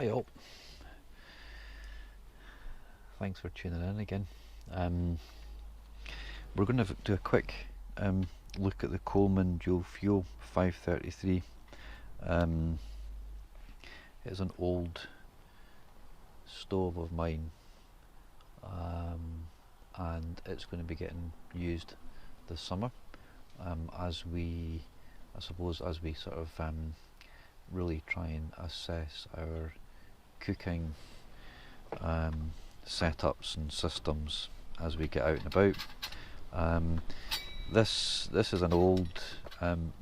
Hi all, thanks for tuning in again. Um, we're going to do a quick look at the Coleman dual fuel 533. It's an old stove of mine, and it's going to be getting used this summer as we, I suppose, as we sort of really try and assess our cooking setups and systems as we get out and about. This is an old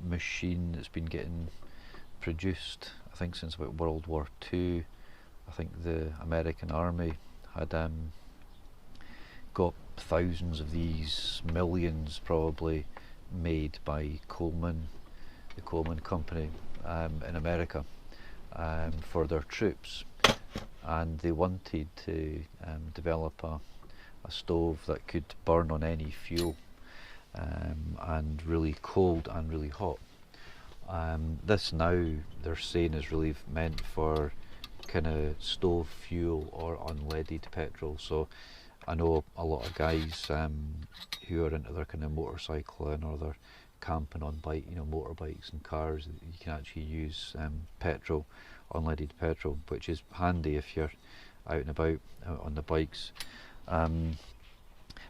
machine that's been getting produced, I think, since about World War II. I think the American Army had got thousands of these, millions probably, made by Coleman, the Coleman company in America, for their troops, and they wanted to develop a stove that could burn on any fuel, and really cold and really hot. This now they're saying is really meant for kind of stove fuel or unleaded petrol. So I know a lot of guys who are into their kind of motorcycling or they're camping on motorbikes and cars. You can actually use petrol, unleaded petrol, which is handy if you're out and about on the bikes.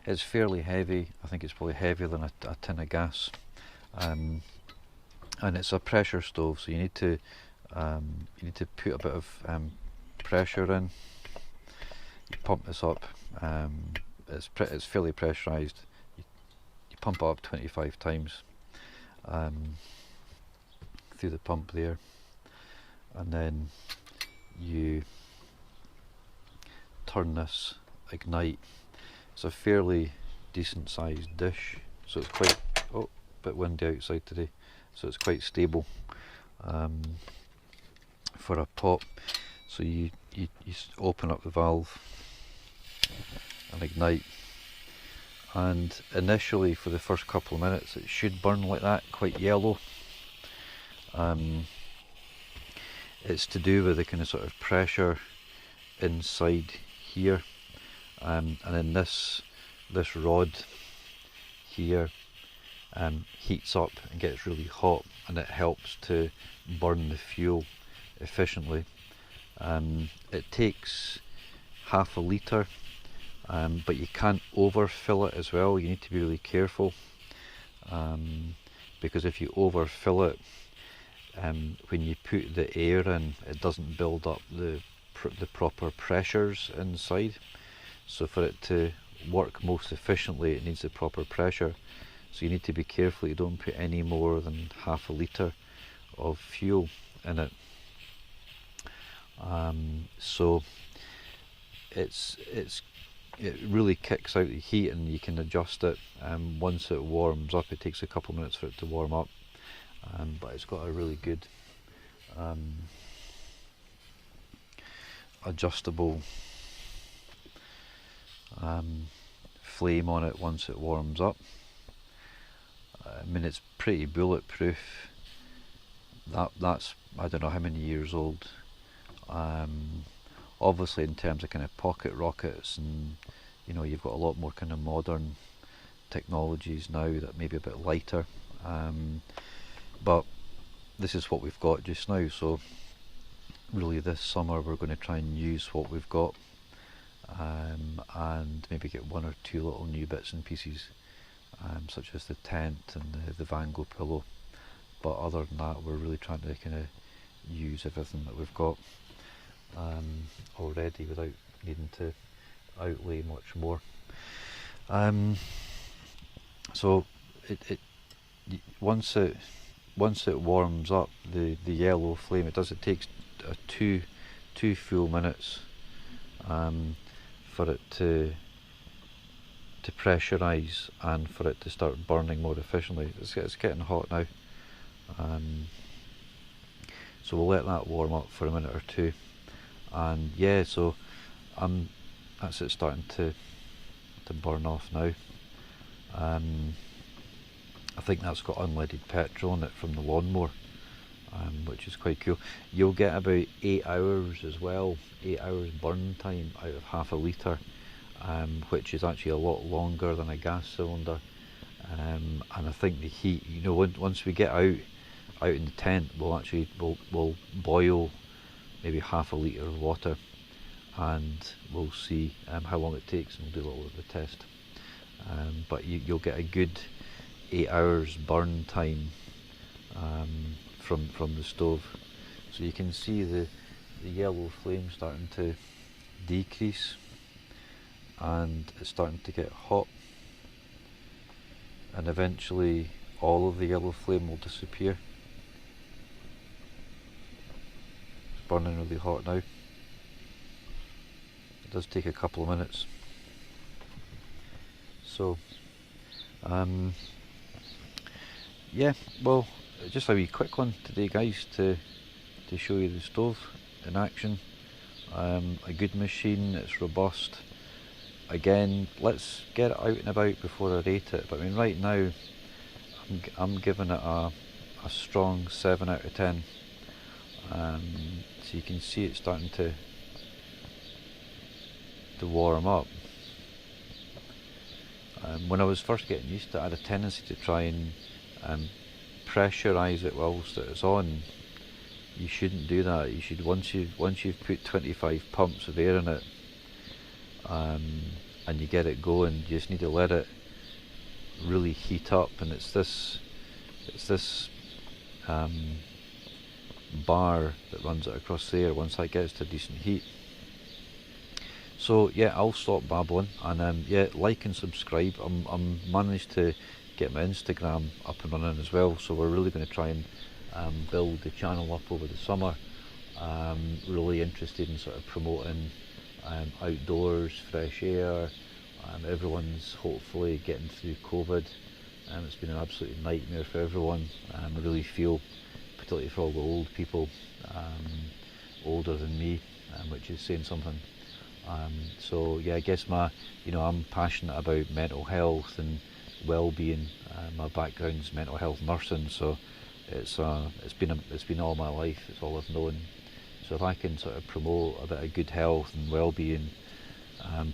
It's fairly heavy. I think it's probably heavier than a tin of gas, and it's a pressure stove, so you need to put a bit of pressure in. You pump this up. It's fairly pressurized. You pump it up 25 times through the pump there, and then you turn this, ignite. It's a fairly decent sized dish, so it's quite, a bit windy outside today, so it's quite stable for a pot. So you open up the valve and ignite, and initially for the first couple of minutes it should burn like that, quite yellow. It's to do with the kind of sort of pressure inside here, and then this rod here heats up and gets really hot, and it helps to burn the fuel efficiently. It takes half a litre, but you can't overfill it as well. You need to be really careful, because if you overfill it, when you put the air in, it doesn't build up the proper pressures inside. So for it to work most efficiently, it needs the proper pressure. So you need to be careful you don't put any more than half a litre of fuel in it. So it really kicks out the heat, and you can adjust it once it warms up. It takes a couple of minutes for it to warm up, but it's got a really good adjustable flame on it once it warms up. I mean, it's pretty bulletproof. That's I don't know how many years old. Obviously in terms of kind of pocket rockets, and you've got a lot more kind of modern technologies now that may be a bit lighter, but this is what we've got just now. So really this summer we're going to try and use what we've got, and maybe get one or two little new bits and pieces, such as the tent and the Van Gogh pillow. But other than that, we're really trying to kind of use everything that we've got already without needing to outlay much more. So once it warms up, the yellow flame, it takes two full minutes for it to pressurize and for it to start burning more efficiently. It's getting hot now, so we'll let that warm up for a minute or two, and yeah, so that's it starting to burn off now. I think that's got unleaded petrol in it from the lawnmower, which is quite cool. You'll get about 8 hours as well, 8 hours burn time out of half a litre, which is actually a lot longer than a gas cylinder. And I think the heat, you know, once we get out in the tent, we'll boil maybe half a litre of water, and we'll see how long it takes, and we'll do a little bit of a test. But you'll get a good 8 hours burn time from the stove. So you can see the yellow flame starting to decrease, and it's starting to get hot, and eventually all of the yellow flame will disappear. It's burning really hot now. It does take a couple of minutes. So yeah, well, just a wee quick one today, guys, to show you the stove in action. A good machine, it's robust. Again, let's get it out and about before I rate it, but I mean right now I'm giving it a strong 7 out of 10. So you can see it's starting to warm up. When I was first getting used to it, I had a tendency to try and pressurise it whilst it's on. You shouldn't do that. You should, once you've put 25 pumps of air in it, and you get it going, you just need to let it really heat up. And it's this bar that runs it across there. Once that gets to decent heat. So yeah, I'll stop babbling, and yeah, like and subscribe. I'm managed to get my Instagram up and running as well, so we're really going to try and build the channel up over the summer. Really interested in sort of promoting outdoors, fresh air. Everyone's hopefully getting through COVID. It's been an absolute nightmare for everyone. I really feel, particularly for all the old people, older than me, which is saying something. So yeah, I guess I'm passionate about mental health and well-being. My background's mental health nursing, so it's been all my life. It's all I've known. So if I can sort of promote a bit of good health and well-being,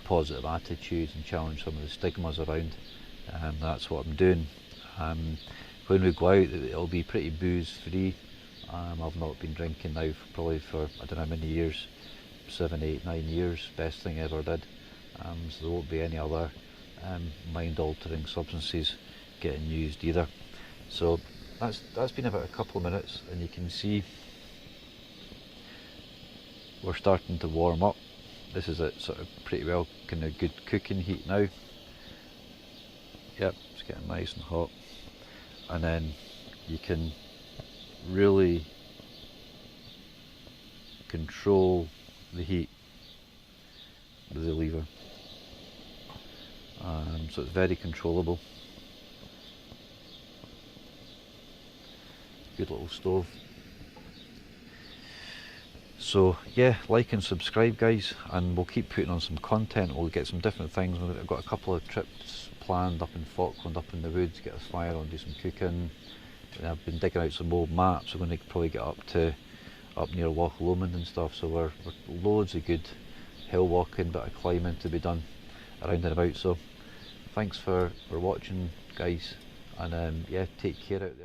positive attitudes, and challenge some of the stigmas around, that's what I'm doing. When we go out, it'll be pretty booze-free. I've not been drinking now probably for I don't know how many years. 7, 8, 9 years, best thing I ever did. So there won't be any other mind-altering substances getting used either. So that's been about a couple of minutes, and you can see we're starting to warm up. This is at sort of pretty well kind of good cooking heat now. Yep, it's getting nice and hot, and then you can really control the heat with the lever, so it's very controllable. Good little stove. So yeah, like and subscribe, guys, and we'll keep putting on some content. We'll get some different things. We've got a couple of trips planned up in Falkland, up in the woods, get a fire on, do some cooking. And I've been digging out some old maps. We're going to probably get up near Coleman and stuff, so we're loads of good hill walking, bit of climbing to be done around and about. So thanks for watching, guys, and yeah, take care out there.